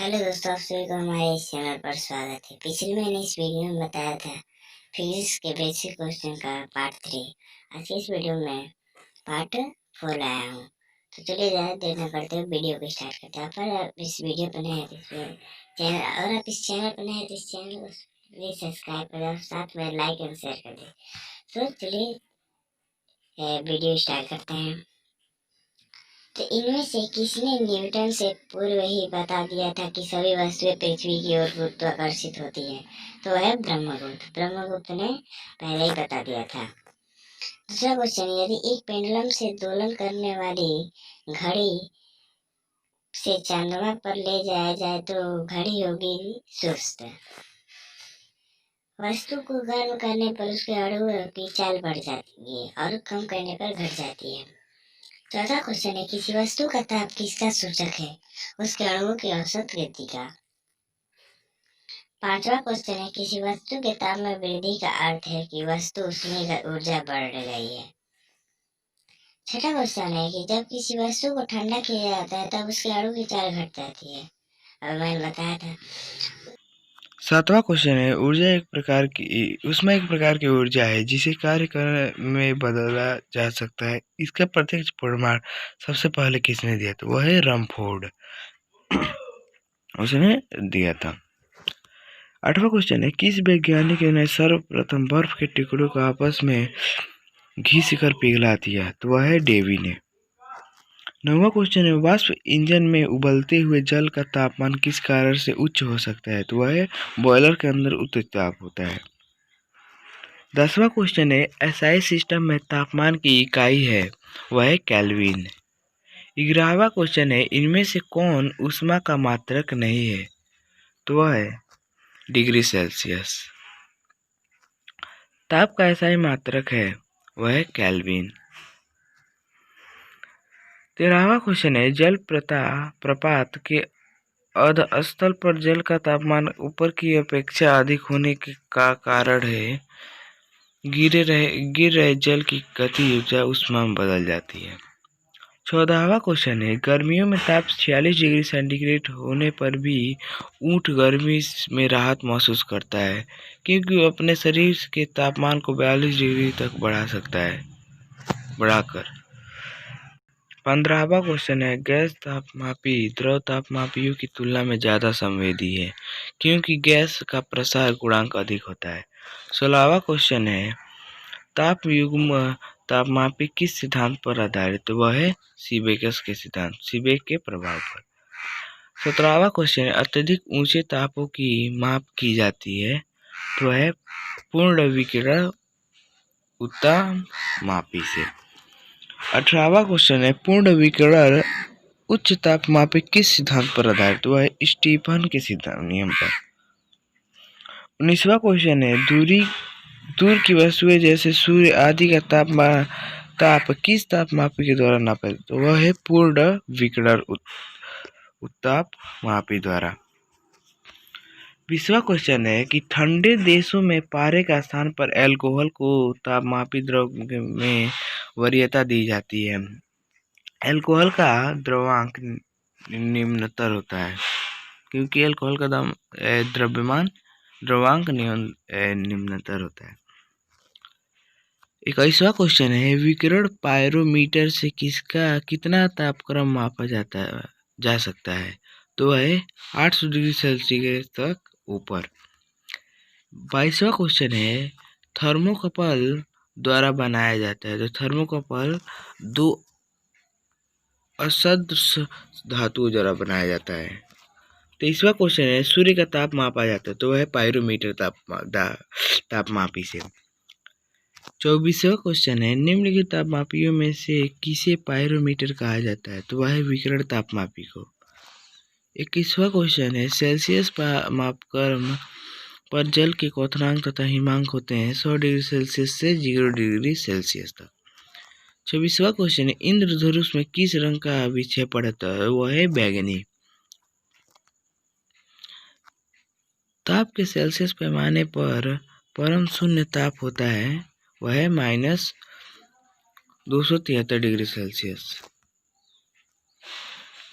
Hello दोस्तों, आप सभी को हमारे इस चैनल पर स्वागत है। पिछले मैंने इस वीडियो में बताया था फिजिक्स के बेसिक क्वेश्चन का पार्ट 3। आज की इस वीडियो में पार्ट 4 लाया हूँ। तो चलिए ज़्यादा देर न करते हुए वीडियो को स्टार्ट करते हैं। अगर आप इस वीडियो पर नए हैं तो चैनल अगर आप इस चैनल पर नए हैं तो इस चैनल को प्लीज सब्सक्राइब कर दें, साथ में लाइक एंड शेयर कर दें। तो चलिए वीडियो स्टार्ट करते हैं। तो इनमें से किसने न्यूटन से पूर्व ही बता दिया था कि सभी वस्तुएं पृथ्वी की ओर गुरुत्वाकर्षित होती हैं? तो वह ब्रह्मगुप्त ने पहले ही बता दिया था। दूसरा क्वेश्चन, यदि एक पेंडुलम से दोलन करने वाली घड़ी से चंद्रमा पर ले जाया जाए तो घड़ी होगी सुस्त। वस्तु को गर्म करने पर उसके अणुओं की चाल बढ़ जाती है और कम करने पर घट जाती है। चौथा क्वेश्चन है, किसी वस्तु का ताप किसका सूचक है? उसके अणुओं की औसत गति का। पांचवा क्वेश्चन है, किसी वस्तु के ताप में वृद्धि का अर्थ है कि वस्तु उसमें ऊर्जा बढ़ गई है। छठा क्वेश्चन है कि जब किसी वस्तु को ठंडा किया जाता है तब उसके अणु की चाल घट जाती है। अब मैंने बताया था। सातवां क्वेश्चन है, ऊर्जा एक प्रकार की ऊर्जा है जिसे कार्य करने में बदला जा सकता है। इसका प्रत्यक्ष प्रमाण सबसे पहले किसने दिया था? वह है रमफोर्ड, उसने दिया था। आठवां क्वेश्चन है, किस वैज्ञानिक ने सर्वप्रथम बर्फ के टुकड़ों को आपस में घिस कर पिघला दिया? तो वह है डेवी ने। नौवां क्वेश्चन है, वाष्प इंजन में उबलते हुए जल का तापमान किस कारण से उच्च हो सकता है? तो वह बॉयलर के अंदर उच्च ताप होता है। 10वां क्वेश्चन है, एसआई सिस्टम में तापमान की इकाई है, वह है केल्विन। 11वां क्वेश्चन है, इनमें से कौन ऊष्मा का मात्रक नहीं है? तो वह है डिग्री सेल्सियस। ताप का एसआई मात्रक है, वह है केल्विन। 13वां क्वेश्चन है, जल प्रपात के अधस्थल पर जल का तापमान ऊपर की अपेक्षा अधिक होने का कारण है? गिर रहे जल की गति ऊर्जा ऊष्मा में बदल जाती है। 14वां क्वेश्चन है, गर्मियों में ताप 46 डिग्री सेंटीग्रेड होने पर भी ऊंट गर्मी में राहत महसूस करता है क्योंकि वो अपने शरीर के तापमान को 42 डिग्री तक बढ़ाकर। 15वां क्वेश्चन है, गैस तापमापी द्रव तापमापियों की तुलना में ज्यादा संवेदी है क्योंकि गैस का प्रसार गुणांक अधिक होता है। 16वां क्वेश्चन है, ताप युग्म तापमापी किस सिद्धांत पर आधारित? वह है सीबेक के प्रभाव पर। 17वां क्वेश्चन है, अत्यधिक ऊंचे तापों की माप की जाती है, तो वह है पूर्ण विकिरण उत्तापमापी से। 18वां क्वेश्चन है, पूर्ण विकिरण उच्च तापमापी किस सिद्धांत पर आधारित? वह है स्टीफन के सिद्धांत नियम पर। 19वां क्वेश्चन है, दूर की वस्तुएं जैसे सूर्य आदि का ताप किस तापमापी के द्वारा नापा जाता है? तो वह है पूर्ण विकिरण उत्तापमापी द्वारा। 20वां क्वेश्चन है कि ठंडे देशों में पारे का स्थान पर अल्कोहल को तापमापी द्रव में वरीयता दी जाती है। अल्कोहल का द्रव्यांक निम्नतर होता है क्योंकि अल्कोहल का द्रव्यांक निम्नतर होता है। 21वां क्वेश्चन है, विकिरण पायरोमीटर से कितना तापक्रम मापा जा सकता है? तो है 800 डिग्री सेल्सियस तक ऊपर। 22वां क्वेश्चन है, थर्मोकपल द्वारा बनाया जाता है, तो थर्मोकपल 2 असदृश धातुओं द्वारा बनाया जाता है। 23वां क्वेश्चन है, सूर्य का ताप मापा जाता है, तो वह पायरोमीटर तापमापी से। 24वां क्वेश्चन है, निम्नलिखित तापमापियों में से किसे पायरोमीटर कहा जाता है? तो वह है विकिरण तापमापी को। 21वां क्वेश्चन है, सेल्सियस मापक्रम पर जल के क्वथनांक तथा हिमांक होते हैं 100 डिग्री सेल्सियस से 0 डिग्री सेल्सियस तक। 26वां क्वेश्चन है, इंद्रधनुष में किस रंग का विक्षेपण होता है? वह है बैंगनी। ताप के सेल्सियस पैमाने पर परम शून्य ताप होता है, वह है -273 डिग्री सेल्सियस।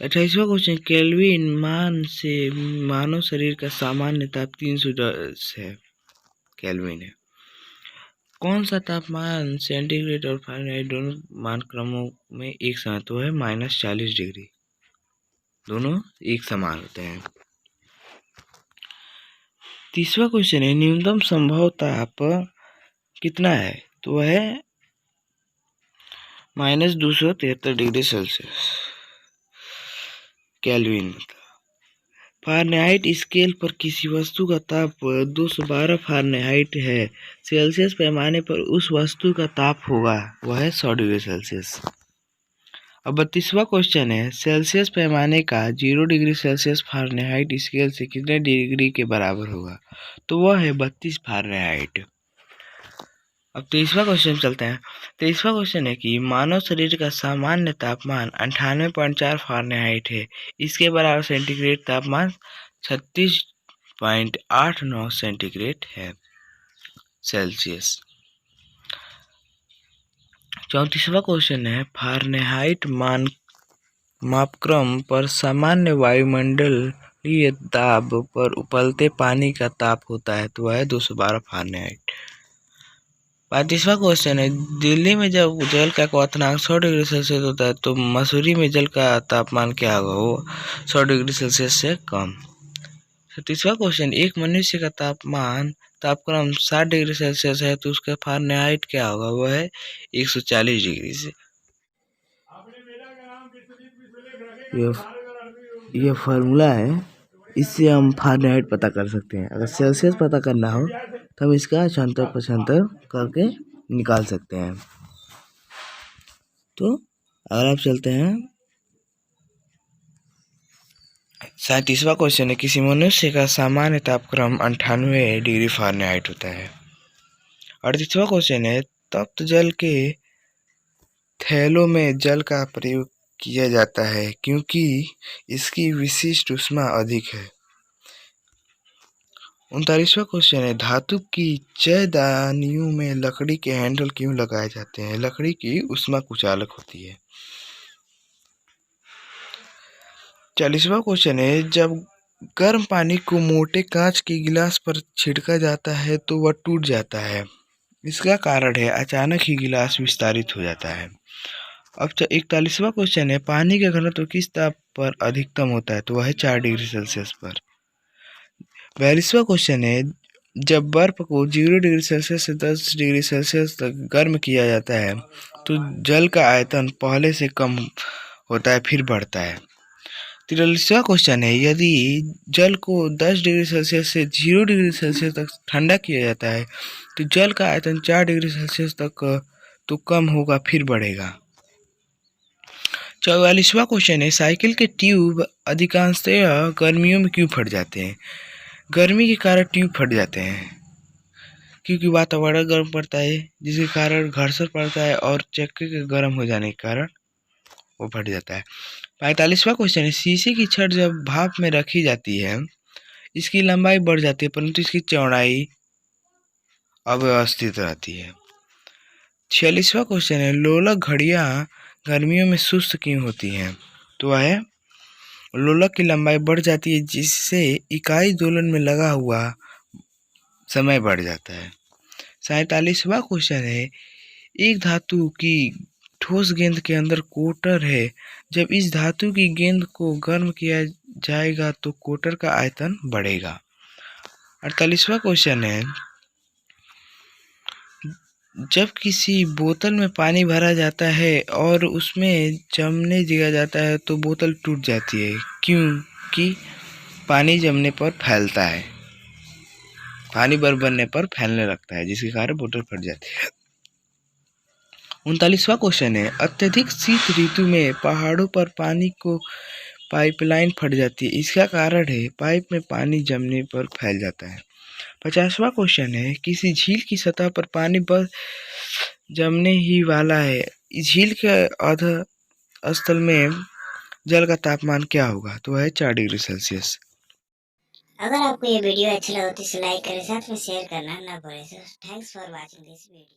28वां क्वेश्चन, केल्विन मान से मानव शरीर का सामान्य ताप 310 है, केल्विन है। कौन सा तापमान सेंटीग्रेड और फ़ारेनहाइट दोनों मान क्रमों में एक समान, तो है -40 डिग्री, दोनों एक समान होते हैं। 30वां क्वेश्चन है, न्यूनतम संभव ताप कितना है, तो वह है -273 degree Celsius, kelvin. Fahrenheit scale पर किसी वस्तु का ताप 212 फ़ारेनहाइट है, सेल्सियस पैमाने पर उस वस्तु का ताप होगा, वह है 100 डिग्री सेल्सियस। अब 32वां क्वेश्चन है, सेल्सियस पैमाने का 0 डिग्री सेल्सियस फ़ारेनहाइट स्केल से कितने डिग्री के बराबर होगा, तो वह है 32 फ़ारेनहाइट। अब 23वां क्वेश्चन चलते हैं। 23वां क्वेश्चन है कि मानव शरीर का सामान्य तापमान 98.4 फ़ारेनहाइट है, इसके बराबर सेंटीग्रेड तापमान 36.89 सेंटीग्रेड है, सेल्सियस। 34वां क्वेश्चन है, फ़ारेनहाइट मापक्रम पर सामान्य वायुमंडलीय दाब पर उबलते पानी का ताप होता है, तो वह है 212 फ़ारेनहाइट। 35वां क्वेश्चन है, दिल्ली में जब जल का क्वथनांक 100 डिग्री सेल्सियस होता है तो मसूरी में जल का तापमान क्या होगा, वो 100 डिग्री सेल्सियस से कम। 36वां क्वेश्चन, एक मनुष्य का तापक्रम 60 डिग्री सेल्सियस है तो उसका फ़ारेनहाइट क्या होगा, वह है 140 डिग्री से। ये फार्मूला है, इससे हम फ़ारेनहाइट पता कर सकते हैं। अगर सेल्सियस पता करना हो तो हम इसका 76 करके निकाल सकते हैं। तो अगर आप चलते हैं, 37वां क्वेश्चन है, किसी मनुष्य का सामान्य तापक्रम 98 डिग्री फ़ारेनहाइट होता है। 38वां क्वेश्चन है, तप्त जल के थैलों में जल का प्रयोग किया जाता है क्योंकि इसकी विशिष्ट ऊष्मा अधिक है। 39वां क्वेश्चन है, धातु की चयदानियों में लकड़ी के हैंडल क्यों लगाए जाते हैं, लकड़ी की ऊष्मा कुचालक होती है। 40वां क्वेश्चन है, जब गर्म पानी को मोटे कांच के गिलास पर छिड़का जाता है तो वह टूट जाता है, इसका कारण है अचानक ही गिलास विस्तारित हो जाता है। अब 41वां क्वेश्चन है, पानी का घनत्व किस ताप पर अधिकतम होता है, तो वह है 4 डिग्री सेल्सियस पर। 42वां क्वेश्चन है, जब बर्फ को 0 डिग्री सेल्सियस से 10 डिग्री सेल्सियस तक गर्म किया जाता है तो जल का आयतन पहले से कम होता है फिर बढ़ता है। 43वां क्वेश्चन है, यदि जल को 10 डिग्री सेल्सियस से 0 डिग्री सेल्सियस तक ठंडा किया जाता है तो जल का आयतन 4 डिग्री सेल्सियस तक तो कम होगा फिर बढ़ेगा। 44वां क्वेश्चन है, साइकिल के ट्यूब अधिकांशतः गर्मियों में क्यों फट जाते हैं, गर्मी के कारण ट्यूब फट जाते हैं क्योंकि वातावरण गर्म पड़ता है जिसके कारण घर्षण पड़ता है और चक्के के गर्म हो जाने के कारण वो फट जाता है। 45वां क्वेश्चन है, शीशे की छड़ जब भाप में रखी जाती है इसकी लंबाई बढ़ जाती है परंतु इसकी चौड़ाई अव्यवस्थित रहती है। 46वां क्वेश्चन है, लोलक घड़ियां गर्मियों में सुस्त क्यों होती हैं, तो वह है लोलक की लंबाई बढ़ जाती है जिससे इकाई दोलन में लगा हुआ समय बढ़ जाता है। 47वां क्वेश्चन है, एक धातु की ठोस गेंद के अंदर कोटर है, जब इस धातु की गेंद को गर्म किया जाएगा तो कोटर का आयतन बढ़ेगा। 48वां क्वेश्चन है, जब किसी बोतल में पानी भरा जाता है और उसमें जमने दिया जाता है तो बोतल टूट जाती है क्योंकि पानी जमने पर फैलता है, पानी बर्फ बनने पर फैलने लगता है जिसके कारण बोतल फट जाती है। 39वां क्वेश्चन है, अत्यधिक शीत ऋतु में पहाड़ों पर पानी को पाइपलाइन फट जाती है, इसका कारण है पाइप में पानी जमने पर फैल जाता है। 50वां क्वेश्चन है, किसी झील की सतह पर पानी बस जमने ही वाला है, इस झील के अध स्थल में जल का तापमान क्या होगा, तो वह है 4 डिग्री सेल्सियस। अगर आपको ये वीडियो अच्छा लगा तो इसे लाइक करें, साथ में शेयर करना ना भूलें। Thanks for watching this video.